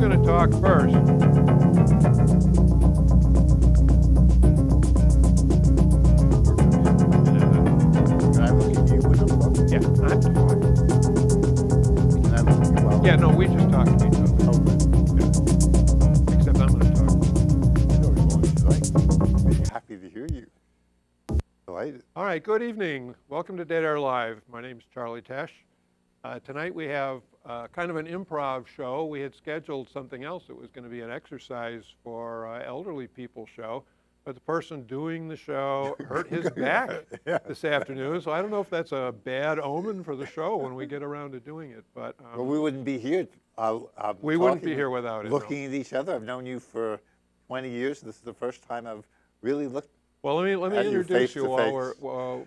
going to talk first. Can I look at you when I'm talking? Yeah, I'm talking. Can I look at you while Yeah, no, we just talk to each other. Oh, good. Yeah. Except I'm going to talk. You know, as long as you like. Be happy to hear you. Delighted. All right, good evening. Welcome to Dead Air Live. My name is Charlie Tesh. Tonight we have kind of an improv show. We had scheduled something else that was going to be an exercise for elderly people show, but the person doing the show hurt his back this afternoon, so I don't know if that's a bad omen for the show when we get around to doing it. But Well, we wouldn't be here. we wouldn't be here without it. Looking at each other. I've known you for 20 years. This is the first time I've really looked. Well, let me introduce you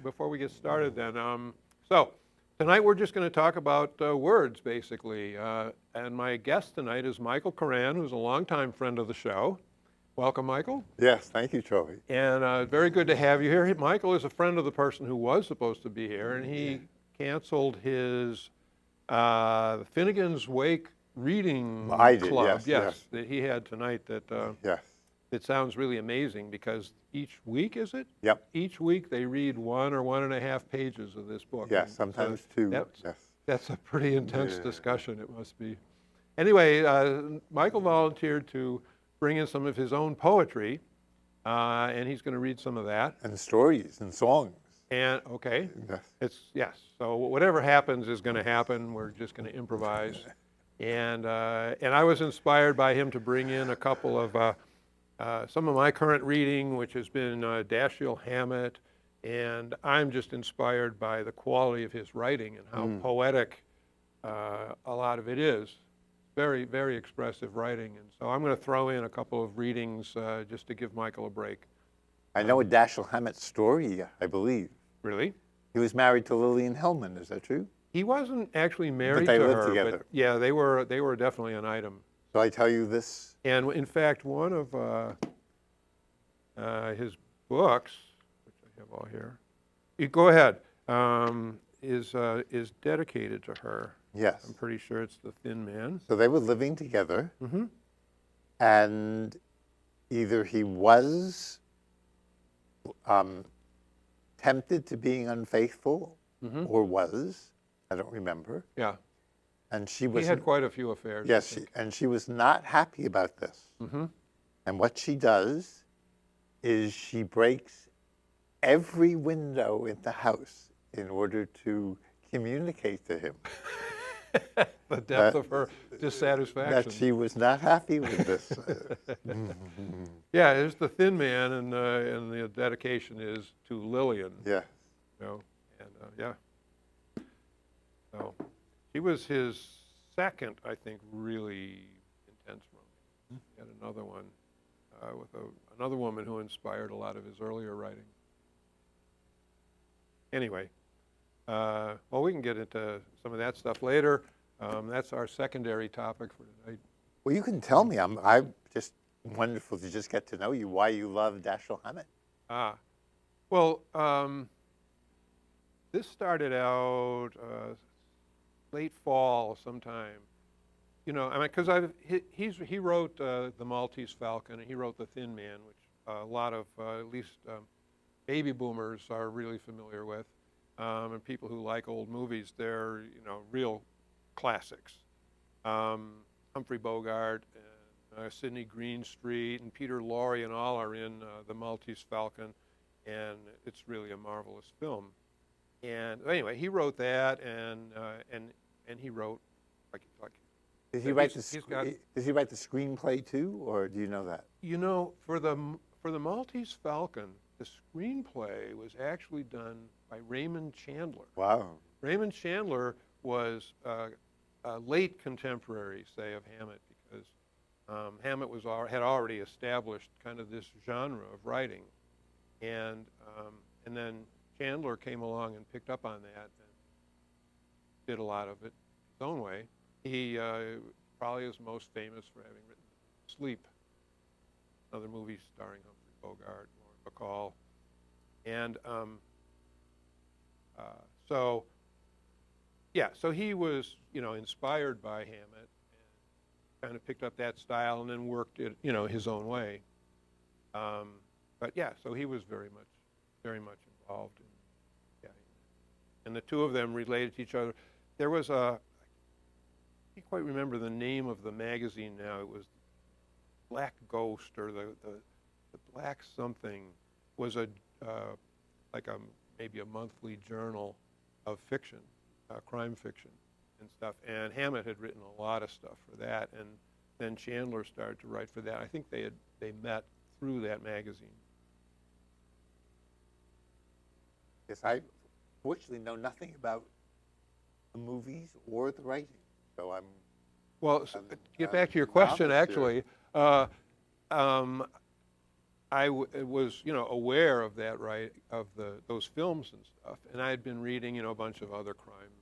before we get started then. So tonight we're just going to talk about words, basically. And my guest tonight is Michael Coran, who's a longtime friend of the show. Welcome, Michael. Yes, thank you, Charlie. And very good to have you here. Michael is a friend of the person who was supposed to be here, and he canceled his Finnegan's Wake reading club. Yes, that he had tonight. Yes. It sounds really amazing because each week, is it? Yep. Each week they read 1 or 1.5 pages of this book. Yes, sometimes two. That's a pretty intense discussion, it must be. Anyway, Michael volunteered to bring in some of his own poetry, and he's going to read some of that. And stories and songs. And, okay. Yes. So whatever happens is going to happen. We're just going to improvise. And I was inspired by him to bring in a couple of some of my current reading, which has been Dashiell Hammett, and I'm just inspired by the quality of his writing and how poetic a lot of it is. Very, very expressive writing, and so I'm going to throw in a couple of readings just to give Michael a break. I know a Dashiell Hammett story, I believe. Really? He was married to Lillian Hellman, is that true? He wasn't actually married to her. But they lived together. But yeah, they were definitely an item. Shall I tell you this? And in fact, one of his books, which I have all here, go ahead, is dedicated to her. Yes. I'm pretty sure it's The Thin Man. So they were living together, and either he was tempted to being unfaithful, or was, I don't remember. Yeah. And she was. He had quite a few affairs. Yes, and she was not happy about this. And what she does is she breaks every window in the house in order to communicate to him. The depth of her dissatisfaction. That she was not happy with this. Yeah, there's The Thin Man, and the dedication is to Lillian. Yeah. You know, and yeah. So she was his second, I think, really intense romance. He had another one with another woman who inspired a lot of his earlier writing. Anyway. Well, we can get into some of that stuff later. That's our secondary topic for tonight. Well, you can tell me. I'm just wonderful to just get to know you. Why you love Dashiell Hammett? Well, this started out late fall sometime. You know, I mean, because he wrote The Maltese Falcon, and he wrote The Thin Man, which a lot of at least baby boomers are really familiar with. And people who like old movies, they're, real classics. Humphrey Bogart and Sidney Greenstreet and Peter Lorre and all are in The Maltese Falcon, and it's really a marvelous film. And anyway, he wrote that, and he wrote like. Did he write the screenplay too, or do you know that? You know, for the Maltese Falcon, the screenplay was actually done by Raymond Chandler. Wow. Raymond Chandler was a late contemporary, say, of Hammett, because Hammett had already established kind of this genre of writing, and then Chandler came along and picked up on that and did a lot of it his own way. He probably is most famous for having written Sleep, another movie starring Humphrey Bogart, Lauren Bacall. And so he was, inspired by Hammett and kind of picked up that style and then worked it, you know, his own way. But yeah, so he was very much involved in, yeah. And the two of them related to each other. There was I can't quite remember the name of the magazine now. It was Black Ghost or the Black something, was a like maybe a monthly journal of fiction, crime fiction and stuff. And Hammett had written a lot of stuff for that, and then Chandler started to write for that. I think they met through that magazine. Yes, I fortunately know nothing about the movies or the writing, so I'm. Well, so to get back to your question, actually, I was, you know, aware of that, right, of those films and stuff, and I had been reading, you know, a bunch of other crime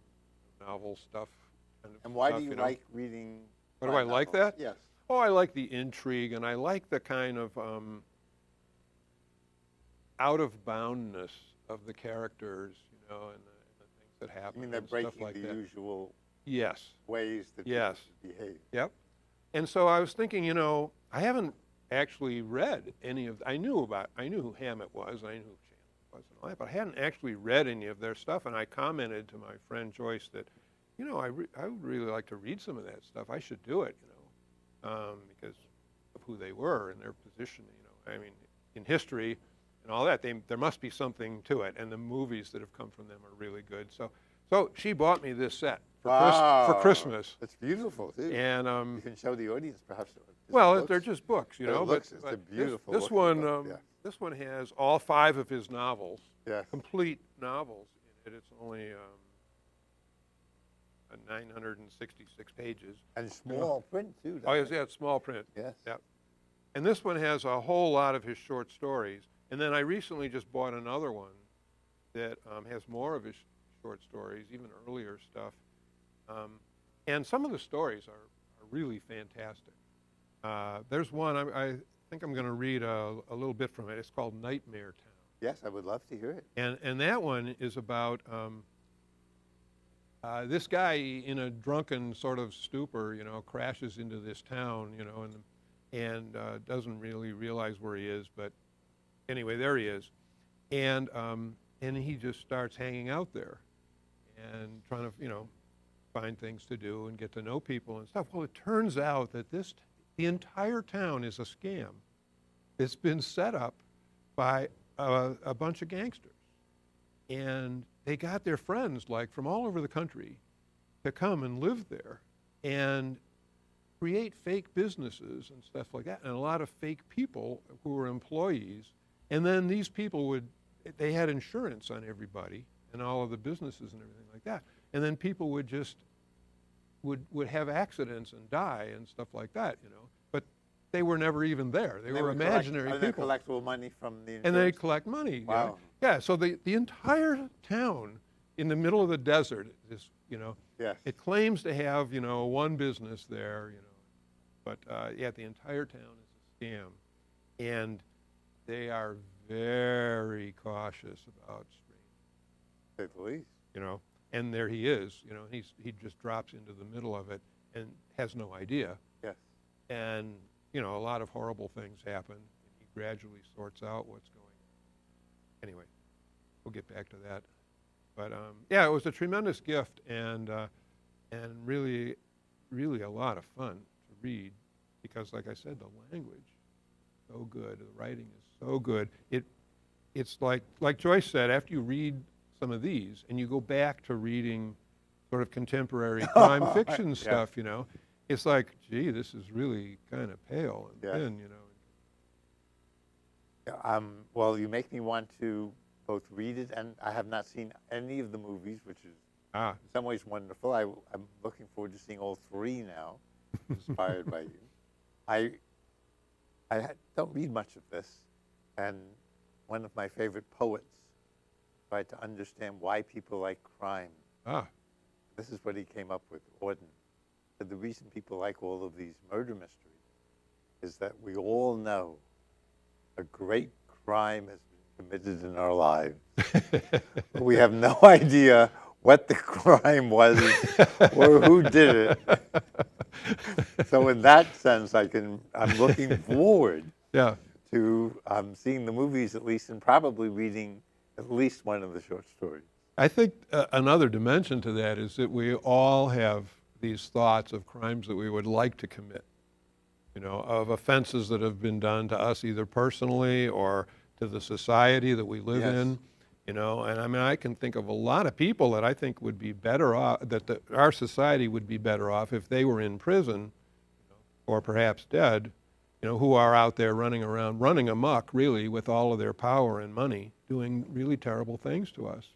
novel stuff. And why stuff, do you know? like reading? Why do I like that? Yes. Oh, I like the intrigue, and I like the kind of out of boundness of the characters, you know, and the things that happen. I mean, they're and stuff breaking like the that. usual Yes. ways that Yes. people behave. Yep. And so I was thinking, you know, I haven't actually read any of. I knew who Hammett was, and I knew who Chandler was, and all that, but I hadn't actually read any of their stuff. And I commented to my friend Joyce that, you know, I would really like to read some of that stuff. I should do it, you know, because of who they were and their position. You know, I mean, in history and all that, there must be something to it. And the movies that have come from them are really good. So she bought me this set for Christmas. It's beautiful too. And you can show the audience perhaps. well, they're just books, you know. It's a beautiful. This one, book, yeah. This one has all 5 of his novels, Yes. complete novels in it. It's only 966 pages. And small print too. Oh, yes, yeah, it's small print. Yes. Yep. And this one has a whole lot of his short stories. And then I recently just bought another one that has more of his short stories, even earlier stuff. And some of the stories are really fantastic. There's one, I think I'm going to read a little bit from it. It's called Nightmare Town. Yes, I would love to hear it. And that one is about this guy in a drunken sort of stupor, you know, crashes into this town, you know, and doesn't really realize where he is. But anyway, there he is. And he just starts hanging out there and trying to, you know, find things to do and get to know people and stuff. Well, it turns out that the entire town is a scam. It's been set up by a bunch of gangsters. And they got their friends, like, from all over the country to come and live there and create fake businesses and stuff like that, and a lot of fake people who were employees. And then these people they had insurance on everybody and all of the businesses and everything like that. And then people would just would have accidents and die and stuff like that, you know. But they were never even there. They were imaginary people. And they collectible money from the insurance. And they collect money. Wow. You know? Yeah, so the entire town in the middle of the desert is, you know, Yes. it claims to have, you know, one business there, you know. But, yeah, the entire town is a scam. And they are very cautious about strangers. To say the least. You know, and there he is, you know, he just drops into the middle of it and has no idea. Yes. And, you know, a lot of horrible things happen, and he gradually sorts out what's going on. Anyway, we'll get back to that. But, yeah, it was a tremendous gift and really, really a lot of fun to read because, like I said, the language is so good, the writing is so good. It's like Joyce said, after you read some of these and you go back to reading sort of contemporary crime fiction stuff, you know, it's like, gee, this is really kind of pale and thin, you know. Yeah, well, you make me want to both read it, and I have not seen any of the movies, which is in some ways wonderful. I'm looking forward to seeing all 3 now, inspired by you. I don't read much of this, and one of my favorite poets tried to understand why people like crime. This is what he came up with, Auden. Said the reason people like all of these murder mysteries is that we all know a great crime has been committed in our lives. But we have no idea what the crime was or who did it. So in that sense, I'm looking forward Yeah. to seeing the movies at least, and probably reading at least one of the short stories. I think another dimension to that is that we all have these thoughts of crimes that we would like to commit, of offenses that have been done to us either personally or to the society that we live Yes. in, and I mean, I can think of a lot of people that I think would be better off, that our society would be better off if they were in prison or perhaps dead, who are out there running around, running amok, really, with all of their power and money, doing really terrible things to us.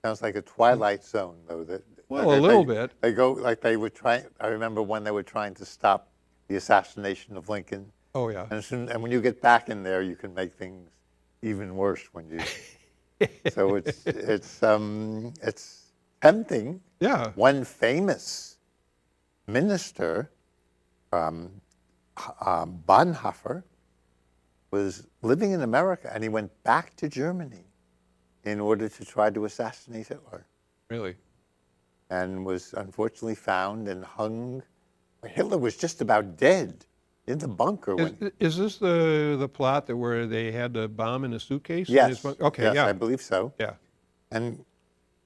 Sounds like a Twilight Zone, though. Well, a little bit. They go like they were trying. I remember when they were trying to stop the assassination of Lincoln. Oh, yeah. And when you get back in there, you can make things even worse when you. So it's tempting. Yeah. One famous minister, Bonhoeffer, was living in America, and he went back to Germany in order to try to assassinate Hitler, Really? and was unfortunately found and hung. Hitler was just about dead in the bunker. Is this the plot where they had the bomb in a suitcase? in Yes. his okay, Yes, yeah. I believe so. Yeah. And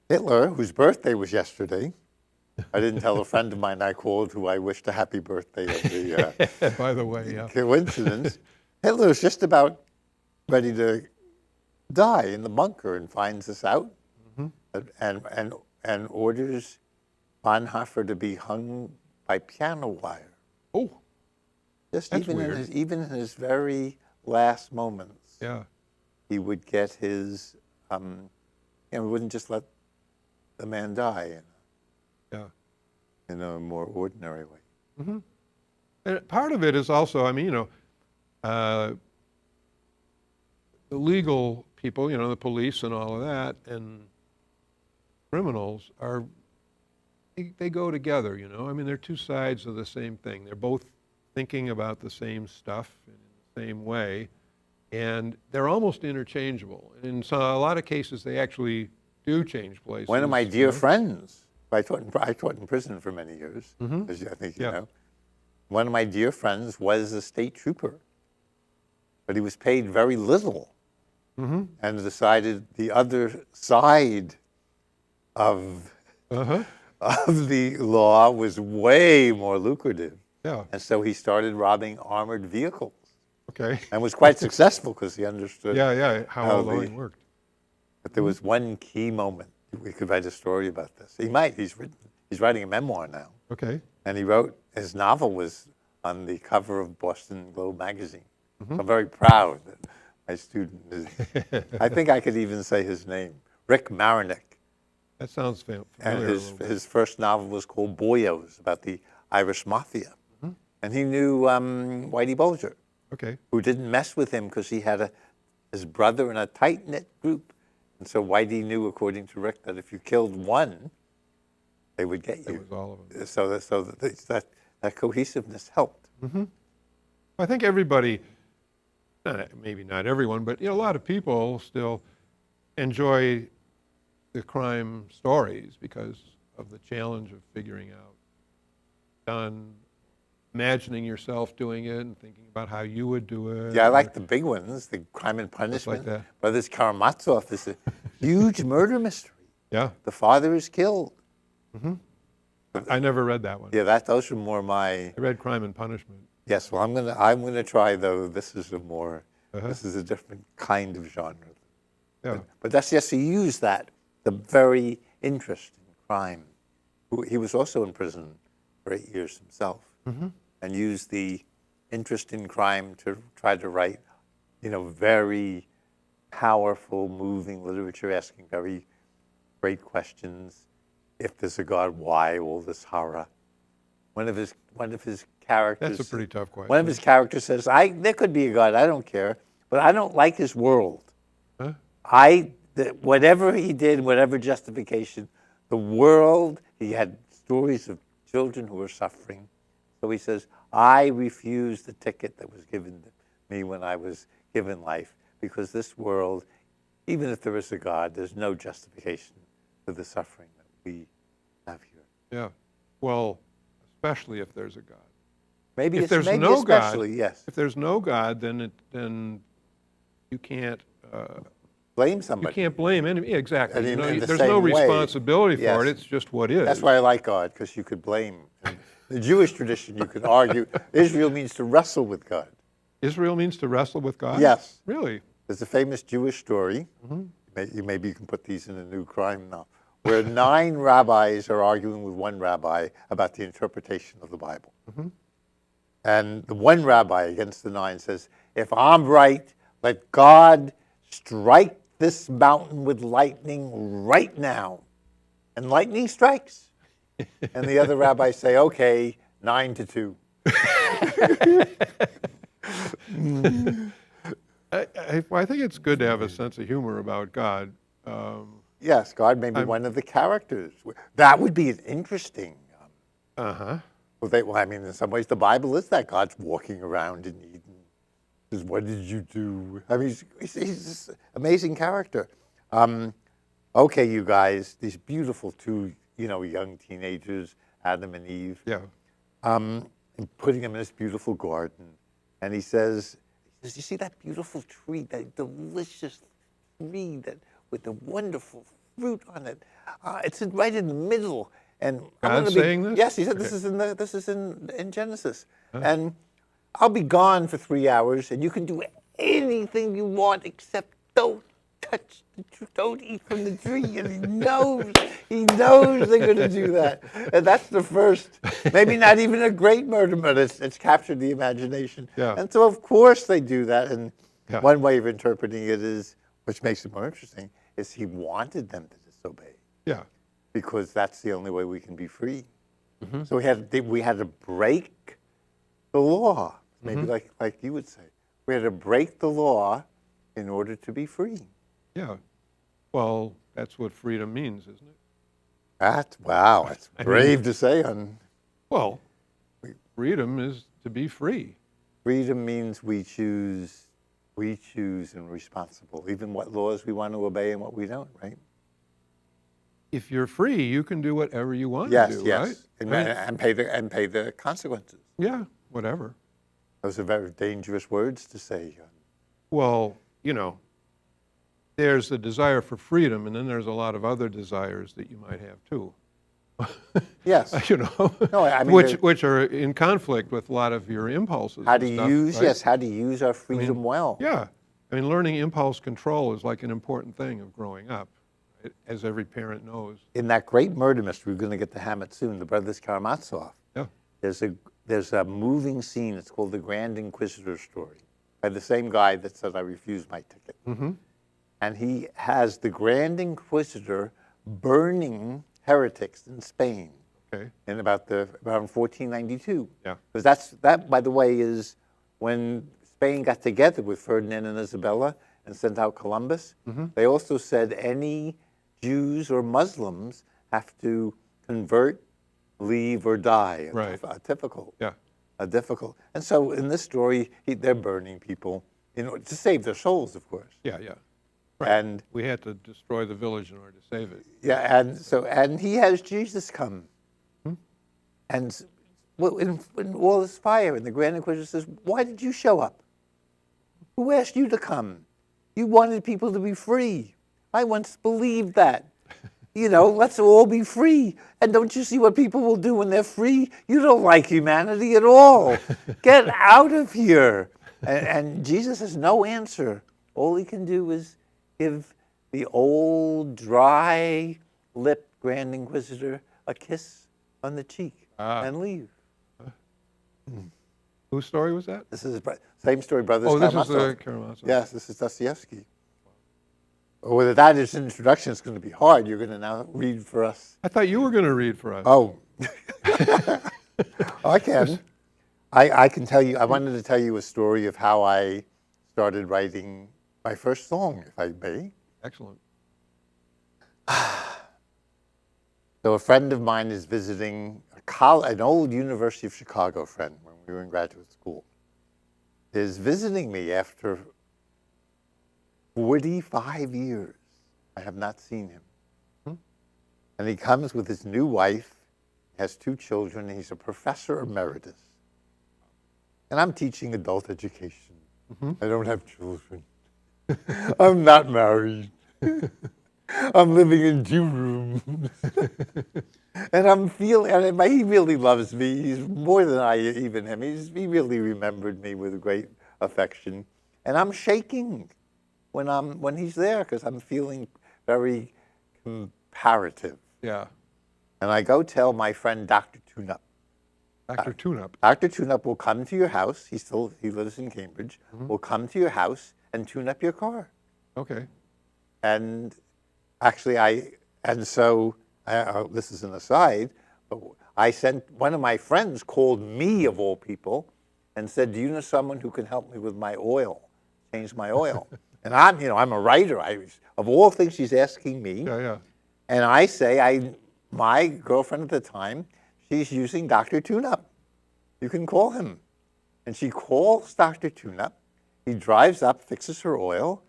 Hitler, whose birthday was yesterday, I didn't tell a friend of mine I called who I wished a happy birthday of the By the way, yeah. coincidence. Hitler was just about ready to die in the bunker and finds us out, and orders Bonhoeffer to be hung by piano wire. Oh, Just That's even weird. even in his very last moments, yeah. he would get his. We wouldn't just let the man die Yeah. in a more ordinary way. And part of it is also, I mean, the legal people, the police and all of that, and criminals they go together, I mean, they're two sides of the same thing. They're both thinking about the same stuff in the same way, and they're almost interchangeable. In a lot of cases, they actually do change places. One of my dear friends, I taught in prison for many years, as I think you Yeah. know. One of my dear friends was a state trooper, but he was paid very little, and decided the other side of the law was way more lucrative, Yeah. and so he started robbing armored vehicles, Okay. and was quite successful because he understood. Yeah. How how all the- loading worked. But there was one key moment. We could write a story about this. He might. He's writing a memoir now. Okay. And he wrote, his novel was on the cover of Boston Globe magazine. So I'm very proud that my student is, I think I could even say his name, Rick Marinick. That sounds And familiar. a little bit. his first novel was called Boyos, about the Irish Mafia. And he knew Whitey Bulger, Okay. who didn't mess with him because he had his brother in a tight-knit group. And so Whitey knew, according to Rick, that if you killed one, they would get That you. was all of them. So that cohesiveness helped. I think everybody, maybe not everyone, but a lot of people still enjoy the crime stories because of the challenge of figuring out, imagining yourself doing it and thinking about how you would do it. Yeah, I like the big ones, the Crime and Punishment. that. Brothers Karamazov is a huge murder mystery. Yeah. The father is killed. I never read that one. Yeah, those are more my. I read Crime and Punishment. Yes, well, I'm gonna try though. This is a different kind of genre. Yeah. But that's yes, he used that, the very interest in crime. He was also in prison for 8 years himself, and used the interest in crime to try to write, very powerful, moving literature, asking very great questions. If there's a God, why all this horror? One of his characters. That's a pretty tough question. One of his characters says, there could be a God, I don't care, but I don't like his world. Huh? Whatever he did, whatever justification, the world, he had stories of children who were suffering. So he says, I refuse the ticket that was given to me when I was given life, because this world, even if there is a God, there's no justification for the suffering that we have here. Yeah. Well, especially if there's a God. Maybe If it's there's maybe no God, especially, yes. If there's no God, then you can't Blame you somebody. can't blame any. Yeah, exactly. And You know, in the there's no same way, responsibility for it. yes. It's just what is. That's why I like God, because you could blame. In the Jewish tradition, you could argue Israel means to wrestle with God. Israel means to wrestle with God? Yes. Really? There's a famous Jewish story. Maybe you can put these in a new crime now, where 9 rabbis are arguing with one rabbi about the interpretation of the Bible. And the one rabbi against the 9 says, if I'm right, let God strike this mountain with lightning right now. And lightning strikes. And the other rabbis say, okay, 9-2. I think it's good to have a sense of humor about God. Yes, God may be one of the characters. That would be interesting. Well, I mean, in some ways, the Bible is that God's walking around in Eden. Says, what did you do? I mean, he's this amazing character. Okay, you guys, these beautiful 2, young teenagers, Adam and Eve. Yeah. And putting them in this beautiful garden. And he says, you see that beautiful tree, that delicious tree with the wonderful fruit on it? It's right in the middle. And God's saying this? Yes, he said this is in Genesis. And I'll be gone for 3 hours, and you can do anything you want except don't touch don't eat from the tree. And he knows they're going to do that. And that's the first, maybe not even a great murder, but it's captured the imagination. Yeah. And so of course they do that. And Yeah. one way of interpreting it is, which makes it more interesting, is he wanted them to disobey. Yeah. Because that's the only way we can be free. So we had to break the law, maybe like you would say. We had to break the law in order to be free. Yeah. Well, that's what freedom means, isn't it? That's brave to say. Well, freedom is to be free. Freedom means we choose and responsible, even what laws we want to obey and what we don't, right? If you're free, you can do whatever you want to do, right? And pay the consequences. Yeah, whatever. Those are very dangerous words to say. Well, there's the desire for freedom, and then there's a lot of other desires that you might have too. Yes. No, I mean, which are in conflict with a lot of your impulses. How to use right? how to use our freedom well. Yeah. I mean, learning impulse control is like an important thing of growing up, as every parent knows. In that great murder mystery, we're going to get to Hammett soon, the Brothers Karamazov. Yeah. There's a moving scene. It's called The Grand Inquisitor Story, by the same guy that said I refused my ticket. And he has the Grand Inquisitor burning heretics in Spain. Okay. In around 1492. Yeah. Because that, by the way, is when Spain got together with Ferdinand and Isabella and sent out Columbus. They also said any Jews or Muslims have to convert, leave, or die. Right. Difficult. Yeah. Difficult. And so in this story, they're burning people to save their souls, of course. Yeah, yeah. Right. And we had to destroy the village in order to save it. yeah, and he has Jesus come. And in all this fire, and the Grand Inquisitor says, why did you show up? Who asked you to come? You wanted people to be free. I once believed that. Let's all be free. And don't you see what people will do when they're free? You don't like humanity at all. Get out of here. And Jesus has no answer. All he can do is give the old, dry-lipped Grand Inquisitor a kiss on the cheek and leave. Whose story was that? This is same story, Brothers Oh, this Karamazov. is Karamazov. Yes, this is Dostoevsky. Whether that is an introduction, it's going to be hard. You're going to now read for us. I thought you were going to read for us. Oh. I can. I can tell you, I wanted to tell you a story of how I started writing my first song, if I may. Excellent. So a friend of mine is visiting an old University of Chicago friend when we were in graduate school, is visiting me after 45 years. I have not seen him. And he comes with his new wife He has 2 children, and he's a professor emeritus. And I'm teaching adult education. I don't have children. I'm not married. I'm living in 2 rooms. And I'm feeling, and he really loves me. He's more than I even him. He really remembered me with great affection. And I'm shaking when he's there because I'm feeling very comparative. Yeah. And I go tell my friend Dr. Tune-Up. Dr. Tune-Up. Dr. Tune-Up will come to your house. He lives in Cambridge. Will come to your house and tune up your car. Okay. And actually, this is an aside, but one of my friends called me, of all people, and said, do you know someone who can help me with my oil, change my oil? And I'm a writer. Of all things, she's asking me. Yeah, yeah. And I say, my girlfriend at the time, she's using Dr. Tune-Up. You can call him. And she calls Dr. Tune-Up. He drives up, fixes her oil,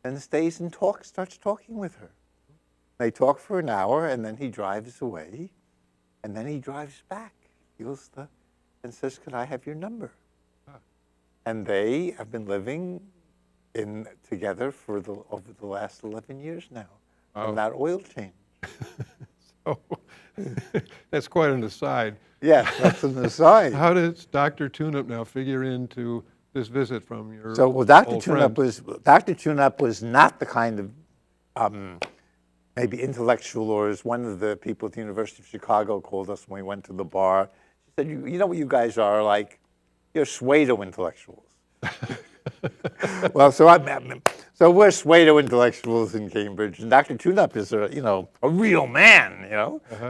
and stays and starts talking with her. They talk for an hour, and then he drives away, and then he drives back, and says, could I have your number? And they have been living together over the last 11 years now, from that oil change. So, that's quite an aside. Yes, that's an aside. How does Dr. Tune-Up now figure into this visit from your Dr. old Tune-Up was not the kind of maybe intellectual, or as one of the people at the University of Chicago called us when we went to the bar. She said, you know what you guys are like? You're pseudo intellectuals. Well, so we're pseudo intellectuals in Cambridge, and Dr. Tune-Up is a real man,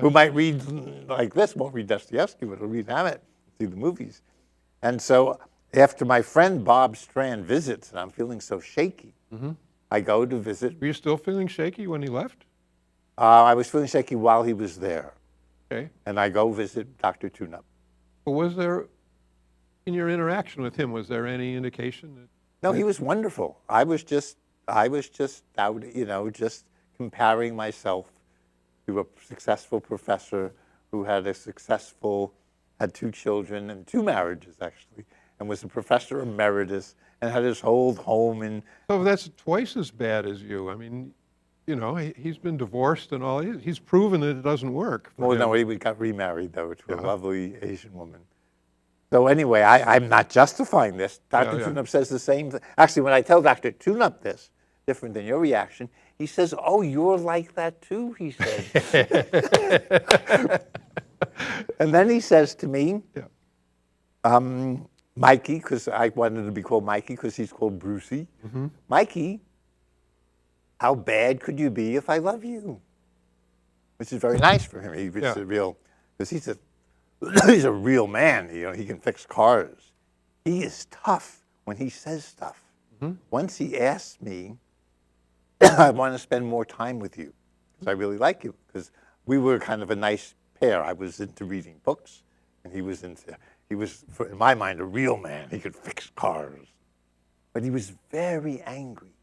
who might read like this, won't read Dostoevsky, but he'll read Hammett, see the movies. And so after my friend Bob Strand visits, and I'm feeling so shaky, I go to visit. Were you still feeling shaky when he left? I was feeling shaky while he was there. Okay. And I go visit Dr. Tune-Up. But was there, in your interaction with him, was there any indication that? No, he was wonderful. I was just out, just comparing myself to a successful professor who had had 2 children and 2 marriages, actually, and was a professor emeritus and had his whole home in. So that's twice as bad as you. I mean, he's been divorced and all. He's proven that it doesn't work. Well, no, he got remarried, though, to a lovely Asian woman. So anyway, I'm not justifying this. Dr. Tune-Up says the same thing. Actually, when I tell Dr. Tune-Up this, different than your reaction, he says, oh, you're like that too, he said. And then he says to me, Mikey, because I wanted to be called Mikey because he's called Brucey. Mikey, how bad could you be if I love you? Which is very nice for him. Because he's a real man. He can fix cars. He is tough when he says stuff. Once he asked me, I want to spend more time with you because I really like you. Because we were kind of a nice pair. I was into reading books, and he was, in my mind, a real man. He could fix cars. But he was very angry.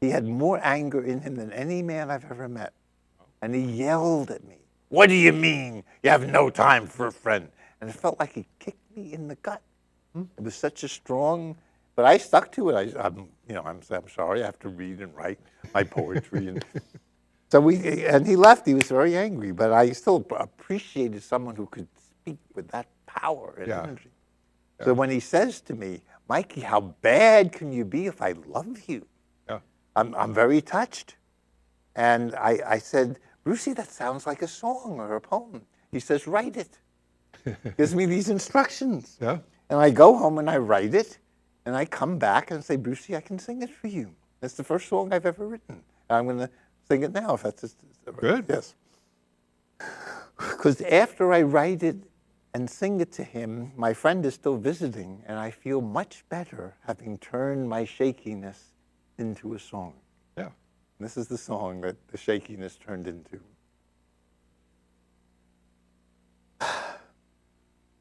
He had more anger in him than any man I've ever met. And he yelled at me. What do you mean you have no time for a friend? And it felt like he kicked me in the gut. It was such a strong, but I stuck to it. I'm sorry, I have to read and write my poetry. And and he left. He was very angry, but I still appreciated someone who could speak with that power and energy. So when he says to me, Mikey, how bad can you be if I love you? I'm very touched. And I said, Brucey, that sounds like a song or a poem. He says, write it. Gives me these instructions. And I go home and I write it, and I come back and say, Brucey, I can sing it for you. That's the first song I've ever written. And I'm going to sing it now, if that's just good. Yes. Because after I write it and sing it to him, my friend is still visiting, and I feel much better having turned my shakiness into a song. This is the song that the shakiness turned into.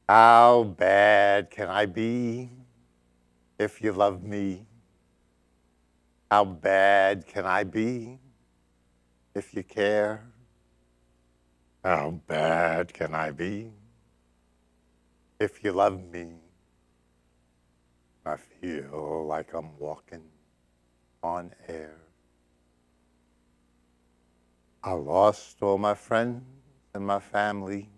How bad can I be if you love me? How bad can I be if you care? How bad can I be? If you love me, I feel like I'm walking on air. I lost all my friends and my family.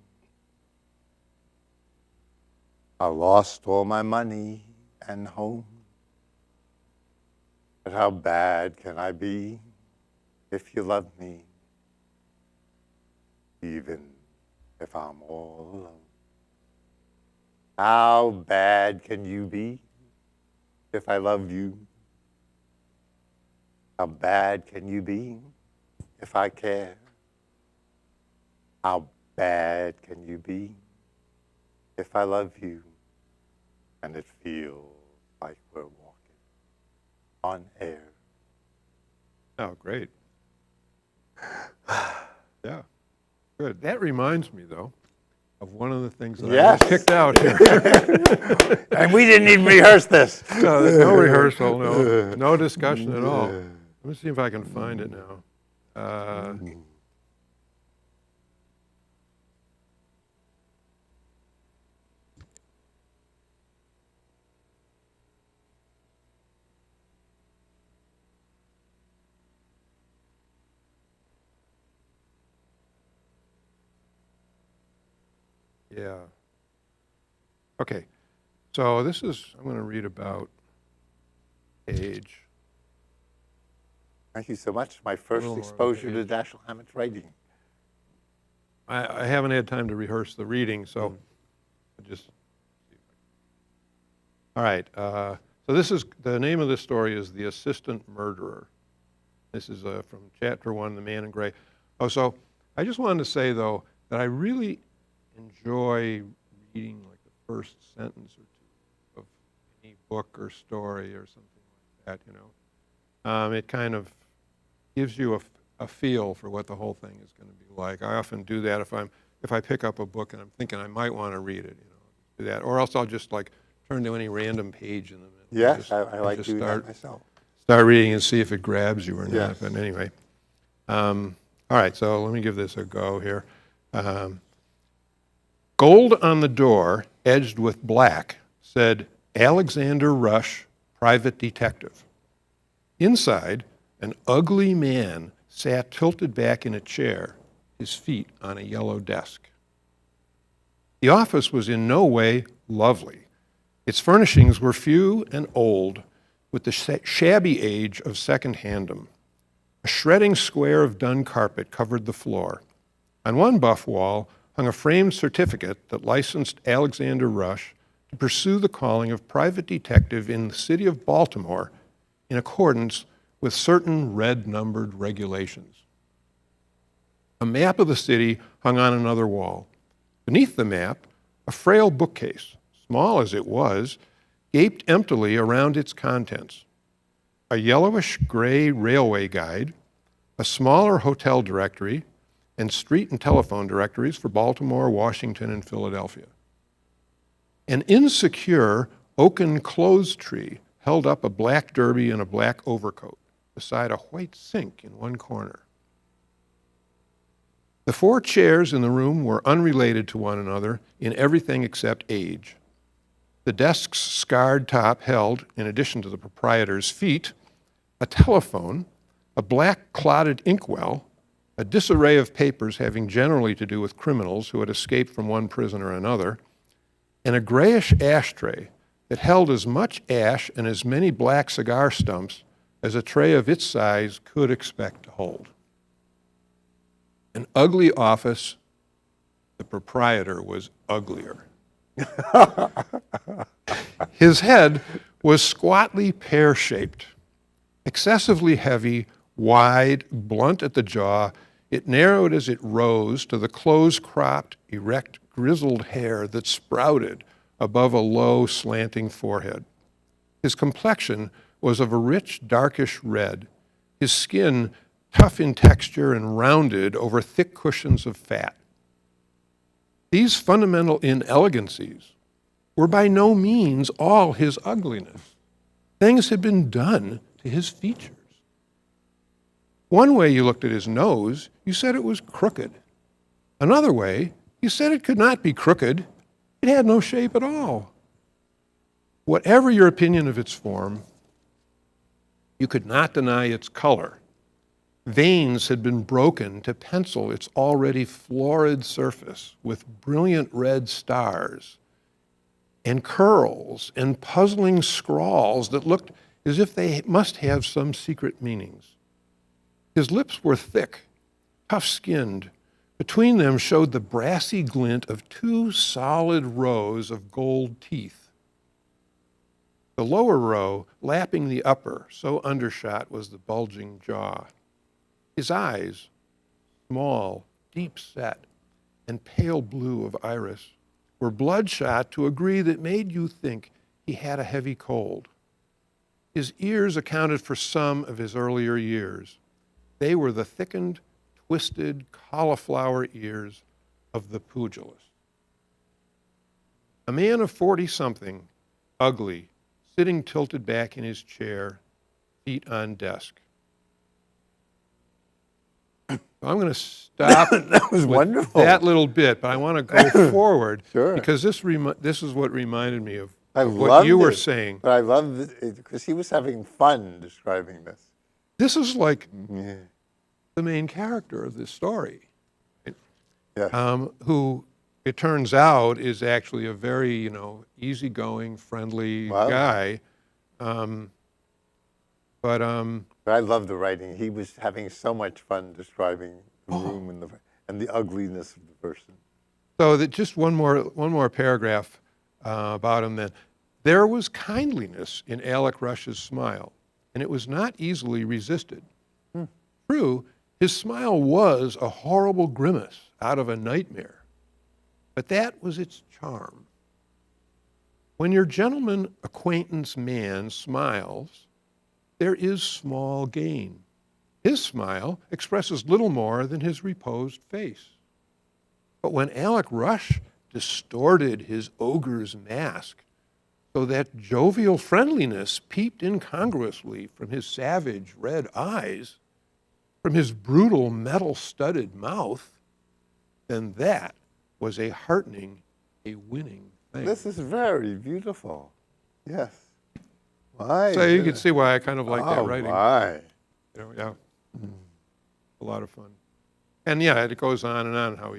I lost all my money and home. But how bad can I be if you love me, even if I'm all alone? How bad can you be if I love you? How bad can you be if I care? How bad can you be if I love you and it feels like we're walking on air? Oh, great. Yeah, good. That reminds me, though, of one of the things that I Yes. picked out here. And we didn't even rehearse this. No, there's no rehearsal, no discussion at all. Let me see if I can find it now. Yeah. Okay. So this is, I'm going to read about age. Thank you so much. My first little more exposure to age. Dashiell Hammett's writing. I haven't had time to rehearse the reading, so I just. All right. So this is, the name of this story is The Assistant Murderer. This is from chapter 1, The Man in Gray. Oh, so I just wanted to say, though, that I really enjoy reading like the first sentence or two of any book or story or something like that, you know. It kind of gives you a feel for what the whole thing is going to be like. I often do that if I pick up a book and I'm thinking I might want to read it, you know, do that. Or else I'll just like turn to any random page in the middle. Yes, I like just doing that myself. Start reading and see if it grabs you or not. Yes. But anyway, all right, so let me give this a go here. Gold on the door, edged with black, said, Alexander Rush, Private Detective. Inside, an ugly man sat tilted back in a chair, his feet on a yellow desk. The office was in no way lovely. Its furnishings were few and old, with the shabby age of second-handom. A shredding square of dun carpet covered the floor. On one buff wall hung a framed certificate that licensed Alexander Rush to pursue the calling of private detective in the city of Baltimore in accordance with certain red-numbered regulations. A map of the city hung on another wall. Beneath the map, a frail bookcase, small as it was, gaped emptily around its contents. A yellowish-gray railway guide, a smaller hotel directory, and street and telephone directories for Baltimore, Washington, and Philadelphia. An insecure oaken clothes tree held up a black derby and a black overcoat beside a white sink in one corner. The 4 chairs in the room were unrelated to one another in everything except age. The desk's scarred top held, in addition to the proprietor's feet, a telephone, a black clotted inkwell, a disarray of papers having generally to do with criminals who had escaped from one prison or another, and a grayish ashtray that held as much ash and as many black cigar stumps as a tray of its size could expect to hold. An ugly office. The proprietor was uglier. His head was squatly pear-shaped, excessively heavy, wide, blunt at the jaw. It narrowed as it rose to the close-cropped, erect, grizzled hair that sprouted above a low, slanting forehead. His complexion was of a rich, darkish red, his skin tough in texture and rounded over thick cushions of fat. These fundamental inelegancies were by no means all his ugliness. Things had been done to his features. One way you looked at his nose, you said it was crooked. Another way, he said it could not be crooked. It had no shape at all. Whatever your opinion of its form, you could not deny its color. Veins had been broken to pencil its already florid surface with brilliant red stars and curls and puzzling scrawls that looked as if they must have some secret meanings. His lips were thick, tough-skinned. Between them showed the brassy glint of 2 solid rows of gold teeth. The lower row lapping the upper, so undershot was the bulging jaw. His eyes, small, deep-set, and pale blue of iris, were bloodshot to a degree that made you think he had a heavy cold. His ears accounted for some of his earlier years. They were the thickened, twisted cauliflower ears of the pugilist. A man of 40-something, ugly, sitting tilted back in his chair, feet on desk. I'm going to stop That was with wonderful. that little bit, but I want to go forward Sure. because this is what reminded me of I what loved you were it. saying. But I loved it because he was having fun describing this. This is like Yeah. the main character of this story, Yeah. who it turns out is actually a very, easygoing, friendly Wow. guy. But But I love the writing. He was having so much fun describing the room and the ugliness of the person. so that just one more paragraph about him then. There was kindliness in Alec Rush's smile, and it was not easily resisted. True, his smile was a horrible grimace out of a nightmare, but that was its charm. When your gentleman acquaintance man smiles, there is small gain. His smile expresses little more than his reposed face. But when Alec Rush distorted his ogre's mask so that jovial friendliness peeped incongruously from his savage red eyes, from his brutal metal-studded mouth, then that was a heartening, a winning thing. This is very beautiful. Yes. Why? So you can see why I kind of like that writing. Why? Yeah. A lot of fun. And yeah, it goes on and on how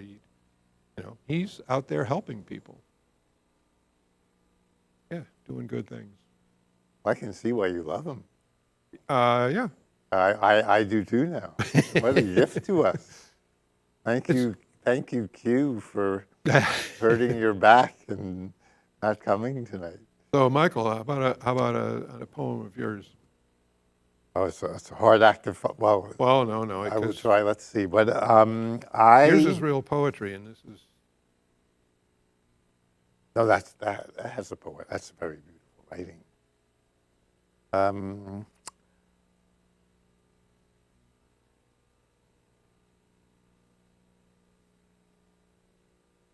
he's out there helping people. Yeah, doing good things. I can see why you love him. Yeah. I do too now. What a gift to us. Thank you, Q, for hurting your back and not coming tonight. So, Michael, how about a poem of yours? Oh, it's a hard act to well. Well, no. I will 'cause try. Let's see. But yours is real poetry, and this is. No, that has a poet. That's very beautiful writing.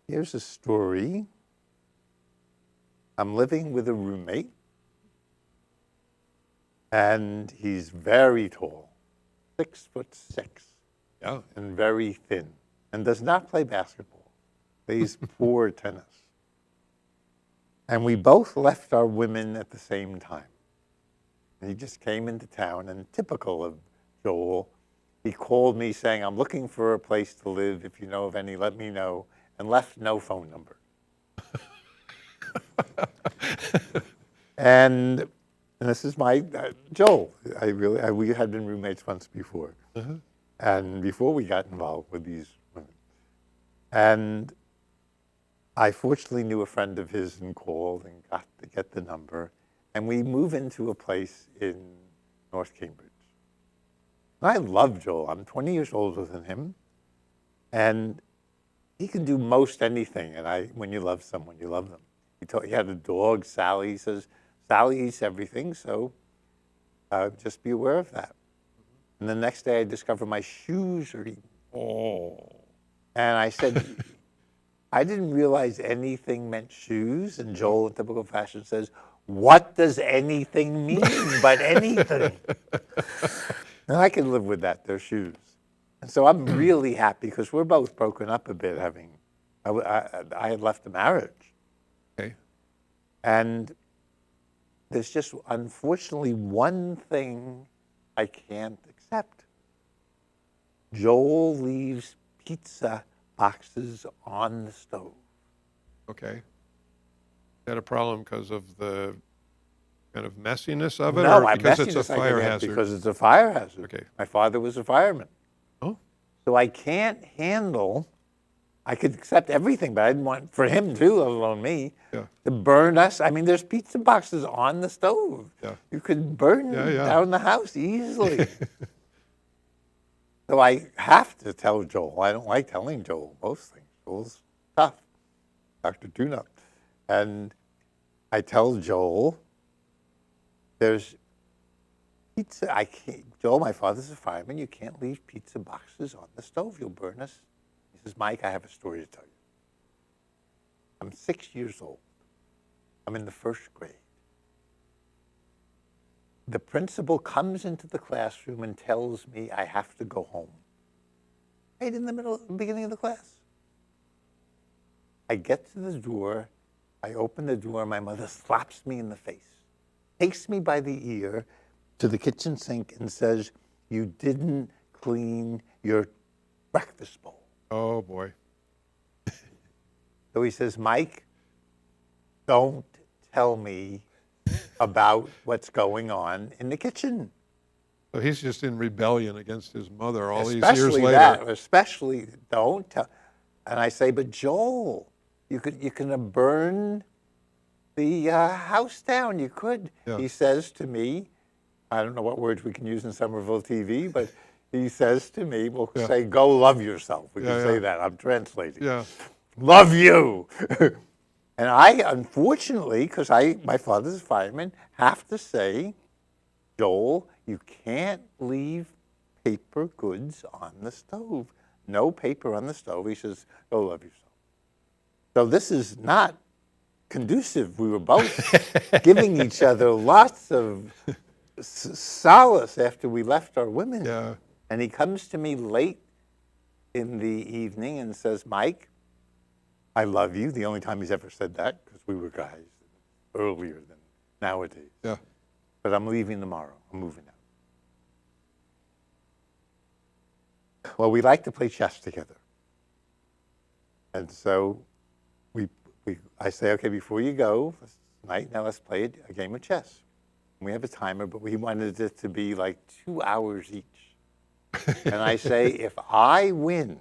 Here's a story. I'm living with a roommate, and he's very tall, 6'6", Yeah. and very thin, and does not play basketball. Plays poor tennis. And we both left our women at the same time. And he just came into town, and typical of Joel, he called me saying, "I'm looking for a place to live. If you know of any, let me know," and left no phone number. And this is my Joel. We had been roommates once before, and before we got involved with these women. And I fortunately knew a friend of his and called and got to get the number, and we move into a place in North Cambridge. And I love Joel. I'm 20 years older than him, and he can do most anything. And when you love someone, you love them. He had a dog, Sally. He says, "Sally eats everything, so just be aware of that." And the next day, I discovered my shoes are eaten. Oh. And I said, "I didn't realize anything meant shoes." And Joel, in typical fashion, says, "What does anything mean but anything?" And I can live with that. They're shoes. And so I'm really happy because we're both broken up a bit. I had left the marriage, Okay. and there's just unfortunately one thing I can't accept. Joel leaves pizza boxes on the stove. Okay. Is that a problem because of the kind of messiness of it, No, or I'm because it's a messiness I can fire have hazard? because it's a fire hazard. Okay. My father was a fireman. Oh, So I can't handle, I could accept everything, but I didn't want, for him too, let alone me, yeah, to burn us. I mean, there's pizza boxes on the stove. yeah. You could burn Yeah. down the house easily. So I have to tell Joel. I don't like telling Joel most things. Joel's tough, Dr. Tune-Up. And I tell Joel, there's pizza. I can't, Joel, my father's a fireman. You can't leave pizza boxes on the stove. You'll burn us. He says, Mike, I have a story to tell you. I'm 6 years old. I'm in the first grade. The principal comes into the classroom and tells me I have to go home. Right in the beginning of the class. I get to the door. I open the door. My mother slaps me in the face, takes me by the ear to the kitchen sink and says, you didn't clean your breakfast bowl. Oh, boy. So he says, Mike, don't tell me about what's going on in the kitchen. So he's just in rebellion against his mother all these years Especially later. that, especially don't tell. And I say, but Joel, you can burn the house down. You could. Yeah. He says to me, I don't know what words we can use in Somerville TV, but he says to me, we'll Yeah. say, go love yourself. We can Yeah, say yeah. that. I'm translating. Yeah. Love you. And I, unfortunately, because my father's a fireman, have to say, Joel, you can't leave paper goods on the stove. No paper on the stove. He says, go love yourself. So this is not conducive. We were both giving each other lots of solace after we left our women. Yeah. And he comes to me late in the evening and says, Mike, I love you. The only time he's ever said that, because we were guys earlier than nowadays. Yeah. But I'm leaving tomorrow. I'm moving out. Well, we like to play chess together. And so I say, okay, before you go tonight, now let's play a game of chess. And we have a timer, but we wanted it to be like 2 hours each. And I say, if I win,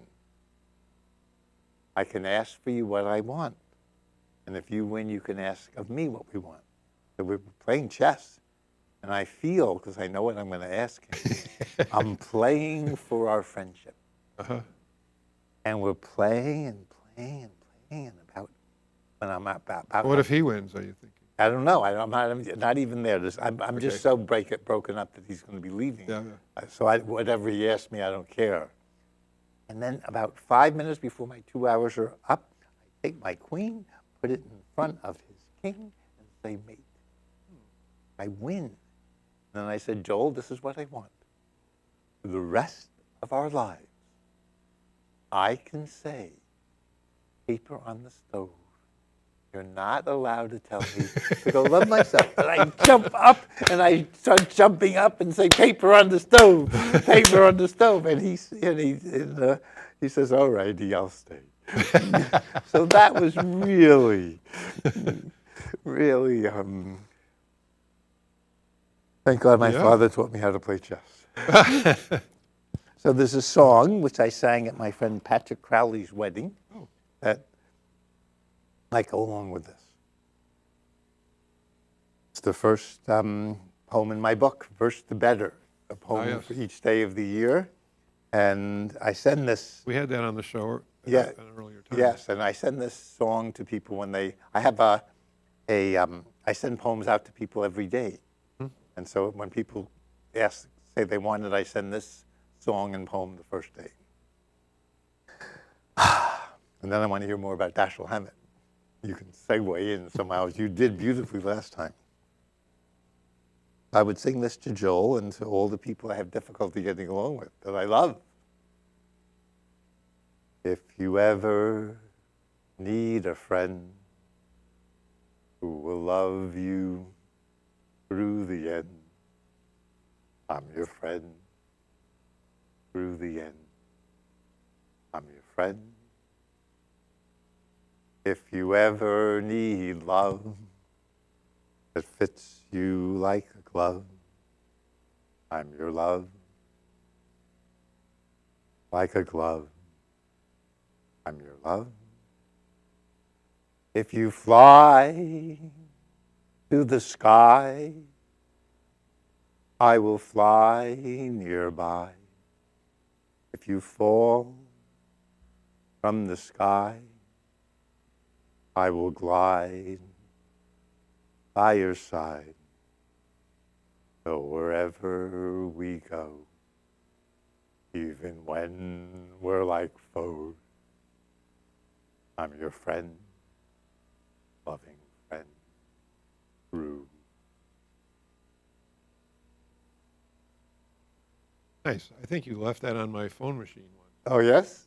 I can ask for you what I want. And if you win, you can ask of me what we want. So we're playing chess. And I feel, because I know what I'm going to ask him, I'm playing for our friendship. Uh-huh. And we're playing and playing and playing and about when I'm about. What if he wins, are you thinking? I don't know. I'm not even there. I'm Okay. just so broken up that he's going to be leaving. Yeah. So whatever he asks me, I don't care. And then about 5 minutes before my 2 hours are up, I take my queen, put it in front of his king, and say, mate. I win. And then I said, Joel, this is what I want. For the rest of our lives, I can say, paper on the stove. You're not allowed to tell me to go love myself. And I jump up, and I start jumping up and say, paper on the stove, paper on the stove. And he says, all righty, I'll stay. So that was really, really, thank God my father taught me how to play chess. So there's a song which I sang at my friend Patrick Crowley's wedding that I go along with this. It's the first poem in my book, Verse the Better, a poem for each day of the year. And I send this. We had that on the show at an earlier time. Yes, and I send this song to people when I have I send poems out to people every day. And so when people say they want it, I send this song and poem the first day. And then I want to hear more about Dashiell Hammett. You can segue in somehow, as you did beautifully last time. I would sing this to Joel and to all the people I have difficulty getting along with, that I love. If you ever need a friend who will love you through the end, I'm your friend through the end. I'm your friend. If you ever need love that fits you like a glove, I'm your love, like a glove. I'm your love. If you fly to the sky, I will fly nearby. If you fall from the sky, I will glide by your side. So wherever we go, even when we're like foes, I'm your friend, loving friend, through. Nice. I think you left that on my phone machine once. Oh, yes?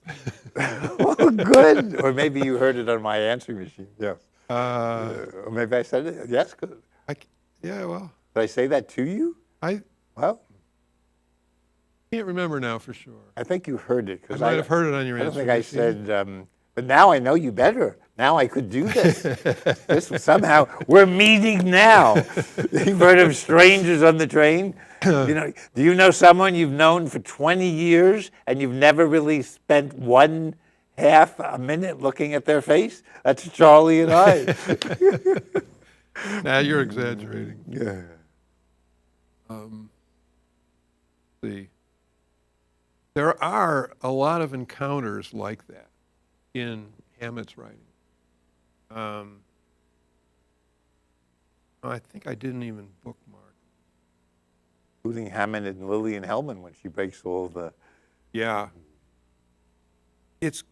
Oh, good. Or maybe you heard it on my answering machine. Yes. Or maybe I said it. Yes, good. Yeah, well, Did I say that to you? I Well, can't remember now for sure. I think you heard it. I might have heard it on your I don't answering think I machine. said, but now I know you better. Now I could do this. Somehow, we're meeting now. You've heard of strangers on the train? Do you know someone you've known for 20 years and you've never really spent one half a minute looking at their face? That's Charlie and I. Now you're exaggerating. Yeah. See, there are a lot of encounters like that in Hammett's writing. I think I didn't even bookmark. Including Hammond and Lillian Hellman when she breaks all the... Yeah. It's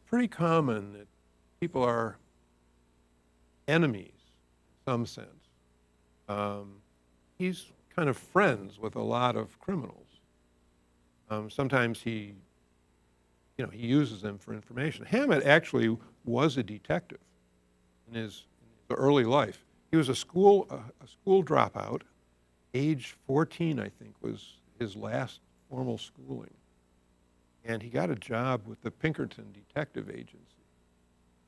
pretty common that people are enemies in some sense. He's kind of friends with a lot of criminals. Sometimes he uses them for information. Hammett actually was a detective in his early life. He was a school dropout. Age 14, I think, was his last formal schooling. And he got a job with the Pinkerton Detective Agency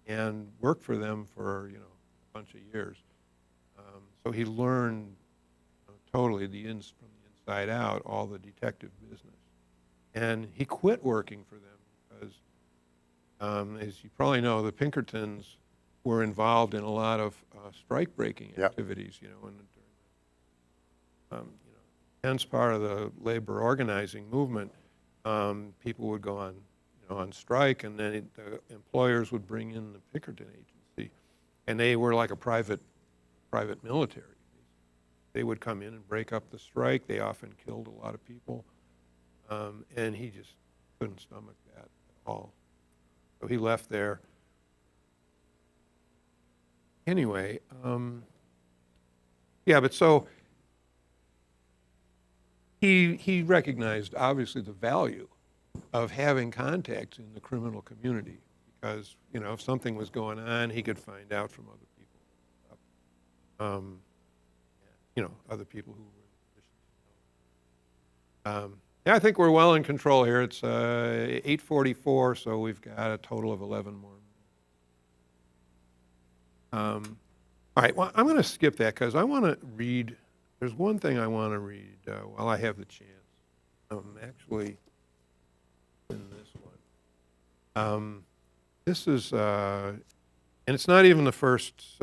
and worked for them for, a bunch of years. So he learned totally from the inside out all the detective business. And he quit working for them because, as you probably know, the Pinkertons were involved in a lot of strike-breaking activities, and hence part of the labor organizing movement. People would go on strike, and then the employers would bring in the Pinkerton Agency, and they were like a private military. They would come in and break up the strike. They often killed a lot of people, and he just couldn't stomach that at all. So he left there. Anyway, but so he recognized, obviously, the value of having contacts in the criminal community because, if something was going on, he could find out from other people. Other people who were in position to know. I think we're well in control here. It's 8:44, so we've got a total of 11 more. All right, well, I'm going to skip that because I want to read. There's one thing I want to read while I have the chance. Actually, in this one. This is, and it's not even the first,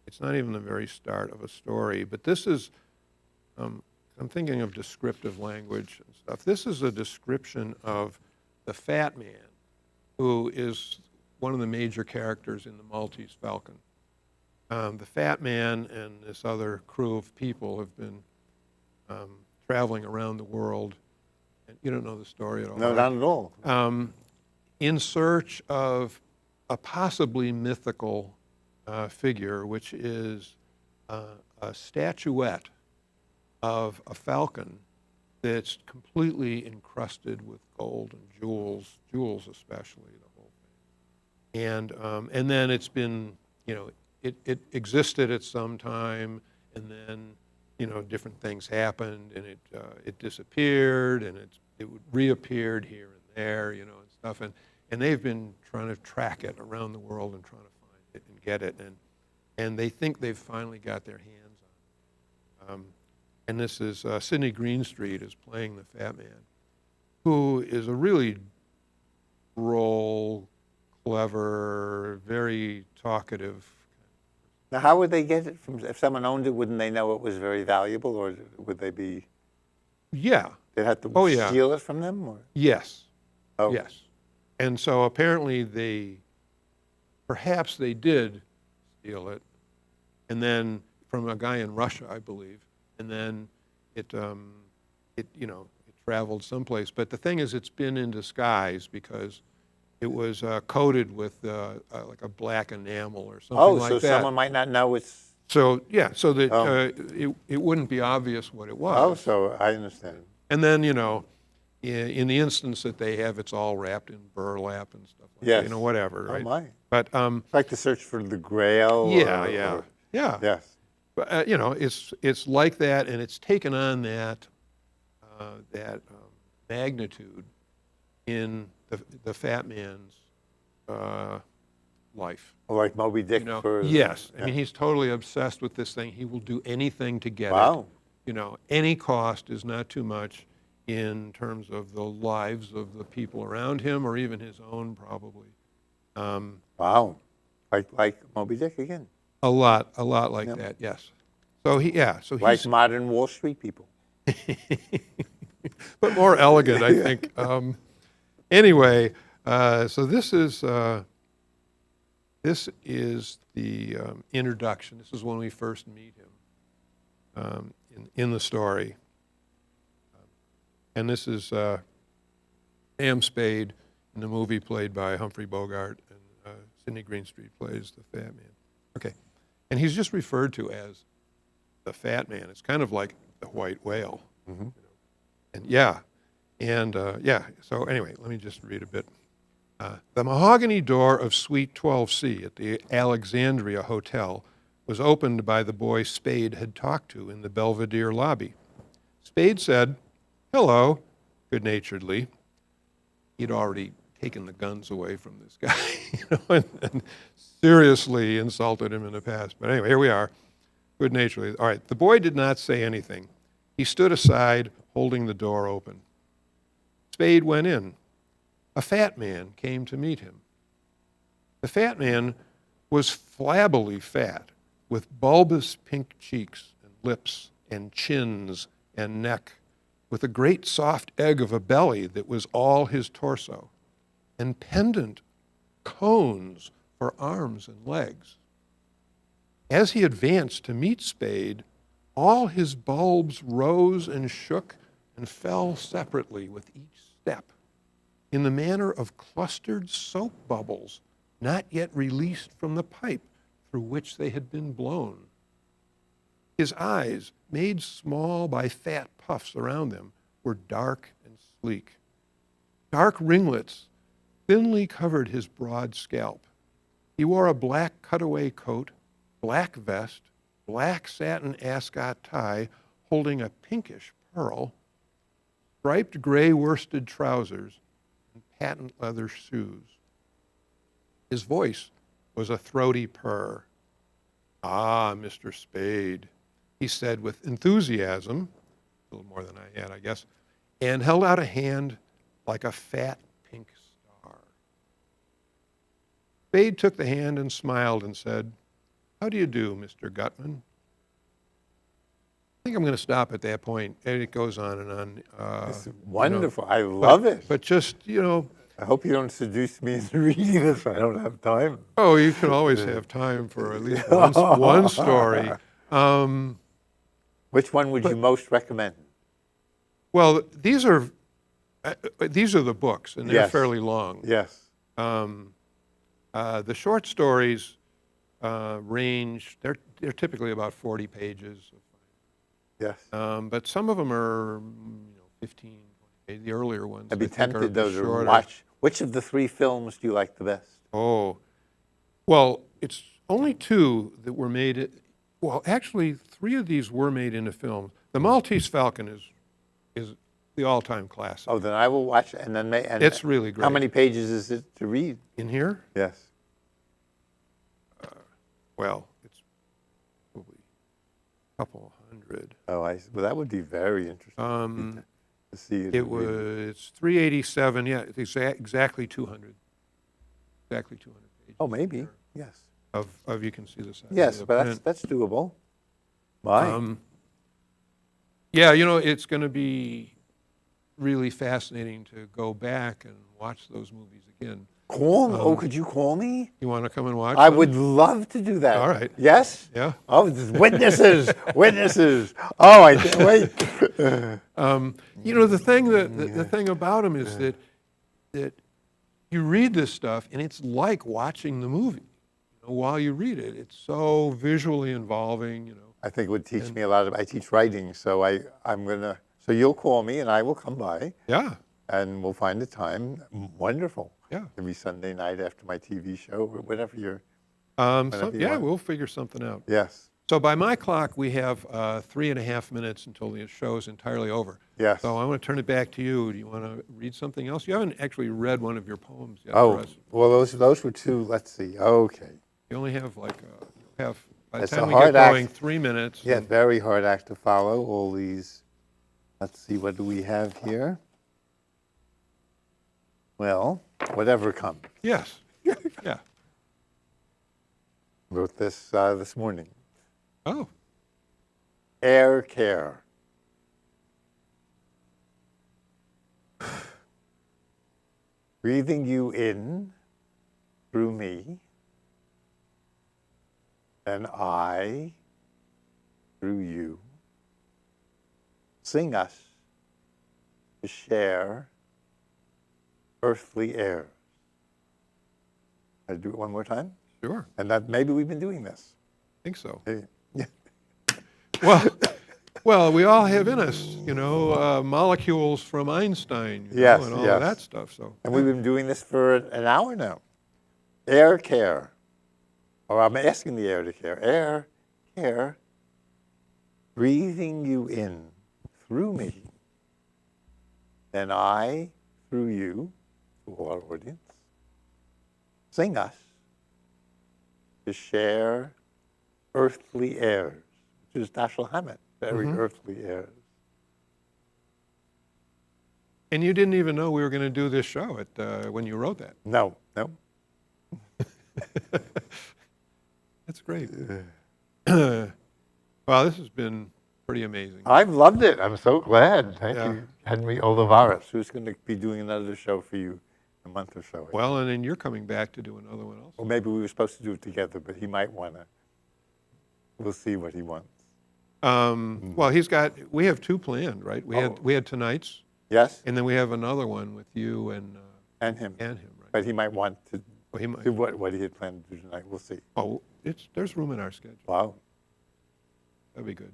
it's not even the very start of a story, but this is, I'm thinking of descriptive language and stuff. This is a description of the Fat Man, who is one of the major characters in the Maltese Falcon. The Fat Man and this other crew of people have been traveling around the world. And you don't know the story at all. No, right? not at all. In search of a possibly mythical figure, which is a statuette of a falcon that's completely encrusted with gold and jewels especially, the whole thing. And then it's been, it existed at some time, and then, different things happened, and it disappeared, and it reappeared here and there, and stuff. And they've been trying to track it around the world and trying to find it and get it, and they think they've finally got their hands on it. And this is Sidney Greenstreet is playing the Fat Man, who is a really droll, clever, very talkative. Now, how would they get it from? If someone owned it, wouldn't they know it was very valuable, or would they be? Yeah. They'd have to steal it from them, or? Yes. Oh. Yes. And so apparently perhaps they did steal it, and then from a guy in Russia, I believe, and then it traveled someplace. But the thing is, it's been in disguise because it was coated with like a black enamel or something like that. Oh, so someone might not know it's. So yeah, so that it wouldn't be obvious what it was. Oh, so I understand. And then in the instance that they have, it's all wrapped in burlap and stuff like that, whatever, right? Oh my. But It's like the search for the Grail. yeah. Yes. But it's like that, and it's taken on that magnitude in the Fat Man's life. Like Moby Dick. Yes, I mean, he's totally obsessed with this thing. He will do anything to get Wow. it. Any cost is not too much in terms of the lives of the people around him, or even his own, probably. Wow. Like Moby Dick again. A lot like that. Yes. So he's Like modern Wall Street people. but more elegant, I think. Anyway, so this is the introduction. This is when we first meet him in the story. And this is Sam Spade in the movie, played by Humphrey Bogart, and Sidney Greenstreet plays the Fat Man. Okay, and he's just referred to as the Fat Man. It's kind of like the white whale. Mm-hmm. So anyway, let me just read a bit. The mahogany door of Suite 12C at the Alexandria Hotel was opened by the boy Spade had talked to in the Belvedere lobby. Spade said, "Hello," good-naturedly. He'd already taken the guns away from this guy, and seriously insulted him in the past. But anyway, here we are, good-naturedly. All right, the boy did not say anything. He stood aside, holding the door open. Spade went in. A fat man came to meet him. The fat man was flabbily fat, with bulbous pink cheeks and lips and chins and neck, with a great soft egg of a belly that was all his torso, and pendant cones for arms and legs. As he advanced to meet Spade, all his bulbs rose and shook and fell separately with each step, in the manner of clustered soap bubbles not yet released from the pipe through which they had been blown. His eyes, made small by fat puffs around them, were dark and sleek. Dark ringlets thinly covered his broad scalp. He wore a black cutaway coat, black vest, black satin ascot tie holding a pinkish pearl, striped gray worsted trousers, and patent leather shoes. His voice was a throaty purr. "Ah, Mr. Spade," he said with enthusiasm, a little more than I had, I guess, and held out a hand like a fat pink star. Spade took the hand and smiled and said, "How do you do, Mr. Gutman?" I think I'm going to stop at that point, and it goes on and on. It's wonderful. I love it. But just, I hope you don't seduce me into reading this. I don't have time. Oh, you can always have time for at least one story. Which one would you most recommend? Well, these are the books, and they're Yes. fairly long. Yes. The short stories range. They're typically about 40 pages. Yes. But some of them are 15, 20, the earlier ones. I'd be I think, are a tempted, bit though, to shorter. watch. Which of the 3 films do you like the best? Oh, well, it's only 2 that were made. Well, actually, 3 of these were made into film. The Maltese Falcon is the all-time classic. Oh, then I will watch it, and then It's really great. How many pages is it to read? In here? Yes. Well, it's probably a couple hundred. Oh, well, that would be very interesting to see it. It's 387. Yeah, it's exactly 200. Exactly 200 pages. Oh, maybe. Yes. Of you can see the size. Yes, of the but print. that's doable. My. Yeah, you know, it's going to be really fascinating to go back and watch those movies again. Could you call me? You want to come and watch? I them? would love to do that. All right. Yes? Yeah. Oh, witnesses, witnesses. Oh, I can't wait. You know, the thing about them is that you read this stuff and it's like watching the movie. You know, while you read it, it's so visually involving. You know. I think it would teach me a lot. I teach writing, so I'm gonna. So you'll call me and I will come by. Yeah. And we'll find a time. Wonderful. Yeah. Maybe Sunday night after my TV show, or whatever you're. Yeah, we'll figure something out. Yes. So by my clock, we have 3.5 minutes until the show is entirely over. Yes. So I want to turn it back to you. Do you want to read something else? You haven't actually read one of your poems yet Oh, for us. well, those were 2. Let's see. Okay. You only have by the That's time a we hard get going, act. 3 minutes. Yeah, and- very hard act to follow. All these. Let's see. What do we have here? Well, whatever comes. Yes. Yeah. Wrote this morning. Oh. Air care. Breathing you in through me, and I through you. Sing us to share earthly airs. I do it one more time? Sure. And that maybe we've been doing this. I think so. Yeah. Well, we all have in us, you know, molecules from Einstein, you Yes, know, and all yes. of that stuff. So. And we've been doing this for an hour now. Air care. Or I'm asking the air to care. Air care. Breathing you in through me. Then I through you, to our audience. Sing us to share earthly airs, which is Dashiell Hammett, very earthly airs. And you didn't even know we were going to do this show when you wrote that. No. That's great. Well, this has been pretty amazing. I've loved it. I'm so glad. Thank Yeah. you, Henry Olivares, who's going to be doing another show for you in a month or so. Well, and then you're coming back to do another one also. Or maybe we were supposed to do it together, but he might want to. We'll see what he wants. Well, we have 2 planned, right? We had tonight's, Yes? and then we have another one with you And him. right? But he might want to Well, he might. do what he had planned to do tonight. We'll see. Oh, there's room in our schedule. Wow. That'd be good.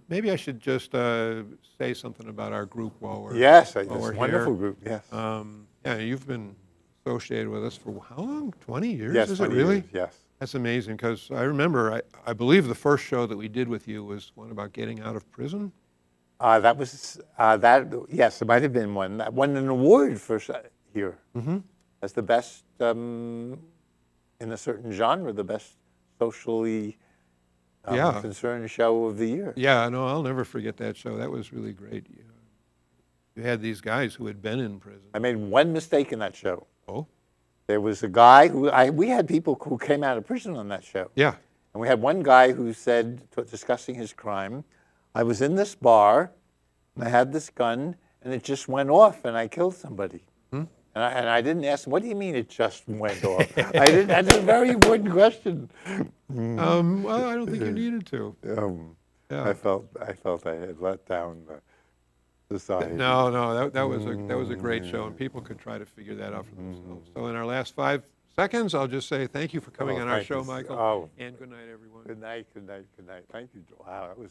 Maybe I should just say something about our group while we're Yes, while it's we're a wonderful here. group. Yes. Yeah, you've been associated with us for how long? 20 years? Yes, Is it 20 really? years, yes. That's amazing because I remember, I believe the first show that we did with you was one about getting out of prison. That was, yes, it might have been one. That won an award for here as the best, in a certain genre, the best socially concerned show of the year. Yeah, no, I'll never forget that show. That was really great. You had these guys who had been in prison. I made one mistake in that show. Oh? There was a guy we had people who came out of prison on that show. Yeah. And we had one guy who said, discussing his crime, I was in this bar, and I had this gun, and it just went off, and I killed somebody. And I didn't ask him, what do you mean it just went off? That's a very important question. Well, I don't think you needed to. Yeah. I felt I had let down the society. No, that was a great show, and people could try to figure that out for themselves. So in our last 5 seconds, I'll just say thank you for coming on our thank show, you. Michael, Oh. and good night, everyone. Good night. Thank you. Wow, that was